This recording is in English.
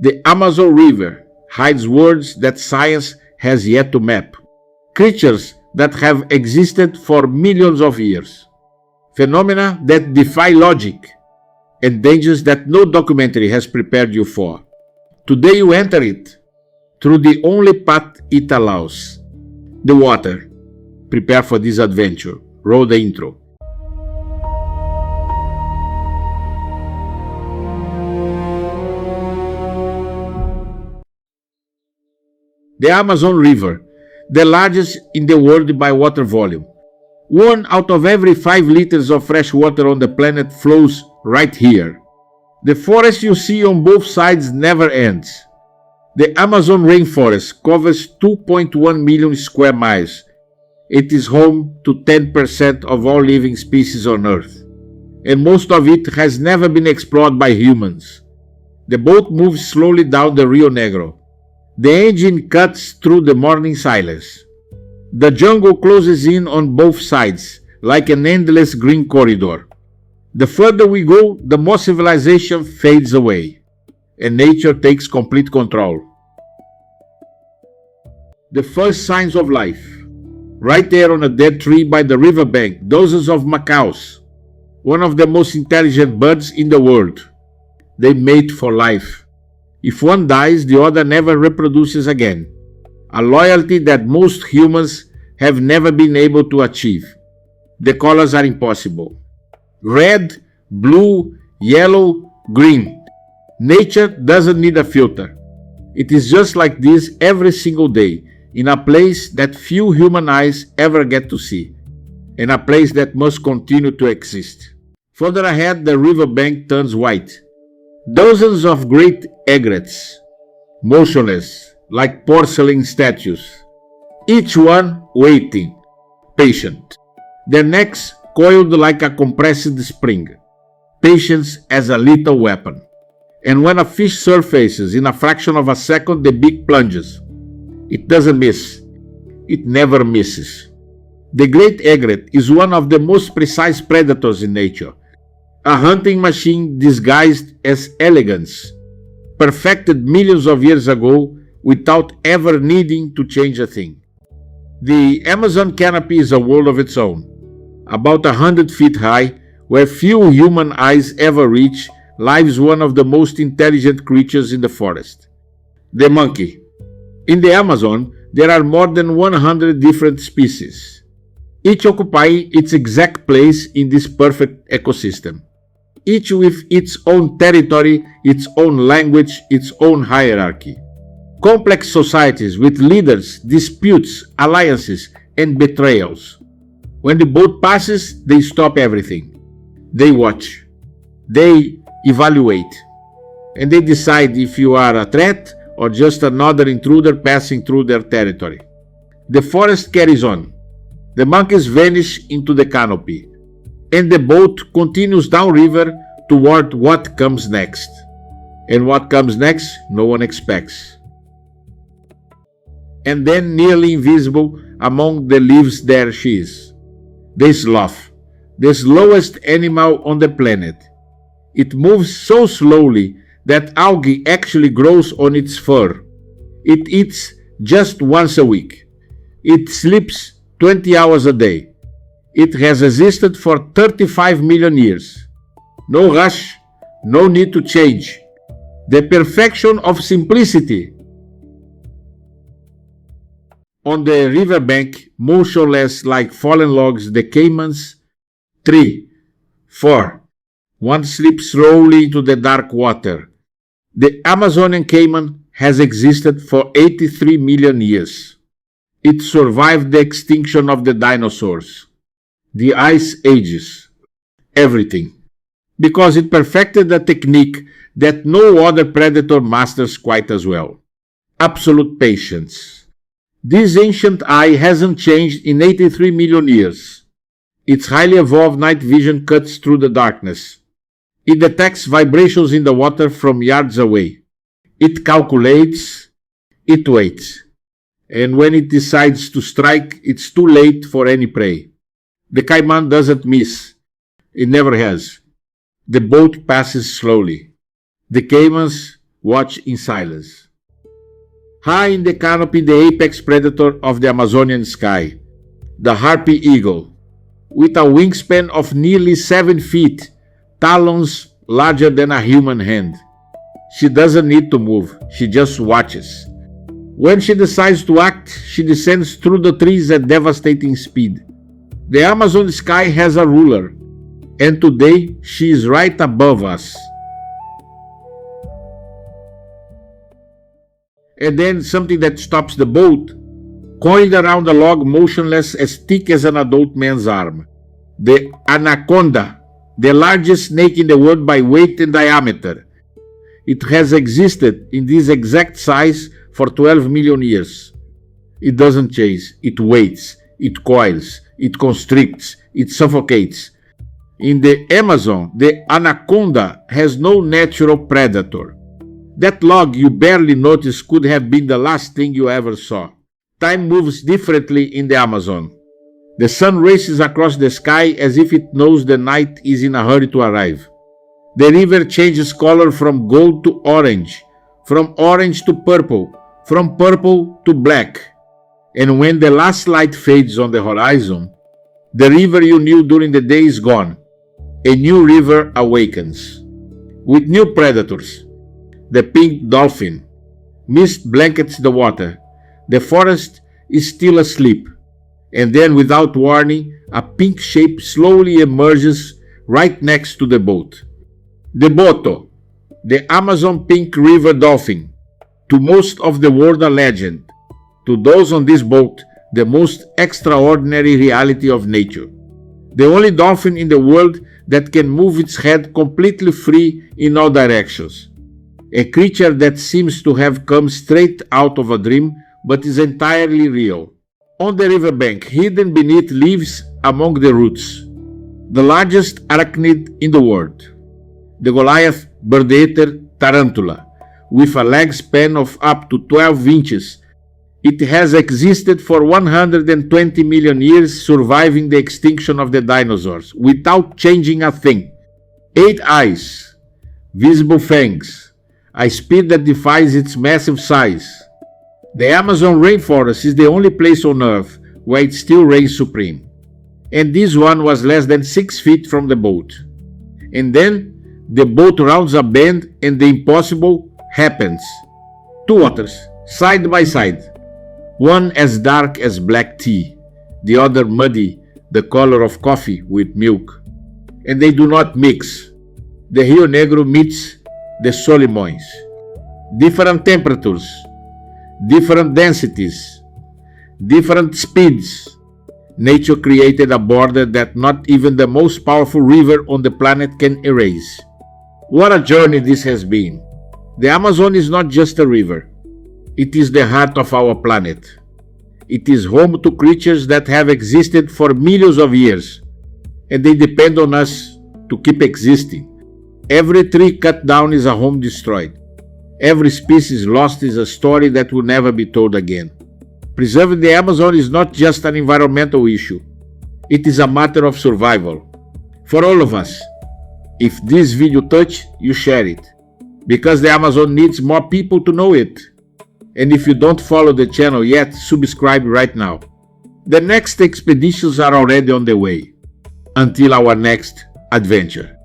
The Amazon River hides worlds that science has yet to map. Creatures that have existed for millions of years. Phenomena that defy logic. And dangers that no documentary has prepared you for. Today you enter it through the only path it allows. The water. Prepare for this adventure. Roll the intro. The Amazon River, the largest in the world by water volume. 1 out of every 5 liters of fresh water on the planet flows right here. The forest you see on both sides never ends. The Amazon rainforest covers 2.1 million square miles. It is home to 10% of all living species on Earth, and most of it has never been explored by humans. The boat moves slowly down the Rio Negro. The engine cuts through the morning silence. The jungle closes in on both sides, like an endless green corridor. The further we go, the more civilization fades away, and nature takes complete control. The first signs of life. Right there on a dead tree by the riverbank, dozens of macaws, one of the most intelligent birds in the world. They mate for life. If one dies, the other never reproduces again. A loyalty that most humans have never been able to achieve. The colors are impossible. Red, blue, yellow, green. Nature doesn't need a filter. It is just like this every single day, in a place that few human eyes ever get to see, in a place that must continue to exist. Further ahead, the riverbank turns white. Dozens of great egrets, motionless, like porcelain statues, each one waiting, patient, their necks coiled like a compressed spring, patience as a lethal weapon. And when a fish surfaces in a fraction of a second, the beak plunges. It doesn't miss. It never misses. The great egret is one of the most precise predators in nature. A hunting machine disguised as elegance, perfected millions of years ago without ever needing to change a thing. The Amazon canopy is a world of its own. About 100 feet high, where few human eyes ever reach, lives one of the most intelligent creatures in the forest, the monkey. In the Amazon, there are more than 100 different species, each occupying its exact place in this perfect ecosystem. Each with its own territory, its own language, its own hierarchy. Complex societies with leaders, disputes, alliances, and betrayals. When the boat passes, they stop everything. They watch. They evaluate. And they decide if you are a threat or just another intruder passing through their territory. The forest carries on. The monkeys vanish into the canopy. And the boat continues downriver toward what comes next. And what comes next, no one expects. And then, nearly invisible among the leaves, there she is. The sloth, the slowest animal on the planet. It moves so slowly that algae actually grows on its fur. It eats just once a week. It sleeps 20 hours a day. It has existed for 35 million years. No rush, no need to change. The perfection of simplicity. On the riverbank, motionless like fallen logs, the caimans. 3, 4. One slips slowly into the dark water. The Amazonian caiman has existed for 83 million years. It survived the extinction of the dinosaurs, the ice ages, everything, because it perfected a technique that no other predator masters quite as well. Absolute patience. This ancient eye hasn't changed in 83 million years. Its highly evolved night vision cuts through the darkness. It detects vibrations in the water from yards away. It calculates, it waits. And when it decides to strike, it's too late for any prey. The caiman doesn't miss. It never has. The boat passes slowly. The caimans watch in silence. High in the canopy, the apex predator of the Amazonian sky, the harpy eagle, with a wingspan of nearly 7 feet, talons larger than a human hand. She doesn't need to move, she just watches. When she decides to act, she descends through the trees at devastating speed. The Amazon sky has a ruler, and today she is right above us. And then something that stops the boat, coiled around a log motionless as thick as an adult man's arm. The anaconda, the largest snake in the world by weight and diameter. It has existed in this exact size for 12 million years. It doesn't chase, it waits, it coils, it constricts, it suffocates. In the Amazon, the anaconda has no natural predator. That log you barely noticed could have been the last thing you ever saw. Time moves differently in the Amazon. The sun races across the sky as if it knows the night is in a hurry to arrive. The river changes color from gold to orange, from orange to purple, from purple to black. And when the last light fades on the horizon, the river you knew during the day is gone. A new river awakens, with new predators. The pink dolphin. Mist blankets the water. The forest is still asleep. And then, without warning, a pink shape slowly emerges right next to the boat. The boto, the Amazon pink river dolphin. To most of the world a legend. To those on this boat, the most extraordinary reality of nature. The only dolphin in the world that can move its head completely free in all directions. A creature that seems to have come straight out of a dream but is entirely real. On the riverbank, hidden beneath leaves among the roots, the largest arachnid in the world, the Goliath bird-eater tarantula, with a leg span of up to 12 inches. It has existed for 120 million years, surviving the extinction of the dinosaurs, without changing a thing. 8 eyes, visible fangs, a speed that defies its massive size. The Amazon rainforest is the only place on Earth where it still reigns supreme. And this one was less than 6 feet from the boat. And then the boat rounds a bend and the impossible happens. 2 otters, side by side. One as dark as black tea, the other muddy, the color of coffee with milk. And they do not mix. The Rio Negro meets the Solimões. Different temperatures, different densities, different speeds. Nature created a border that not even the most powerful river on the planet can erase. What a journey this has been. The Amazon is not just a river. It is the heart of our planet. It is home to creatures that have existed for millions of years, and they depend on us to keep existing. Every tree cut down is a home destroyed. Every species lost is a story that will never be told again. Preserving the Amazon is not just an environmental issue. It is a matter of survival. For all of us. If this video touched you, share it. Because the Amazon needs more people to know it. And if you don't follow the channel yet, subscribe right now. The next expeditions are already on the way. Until our next adventure.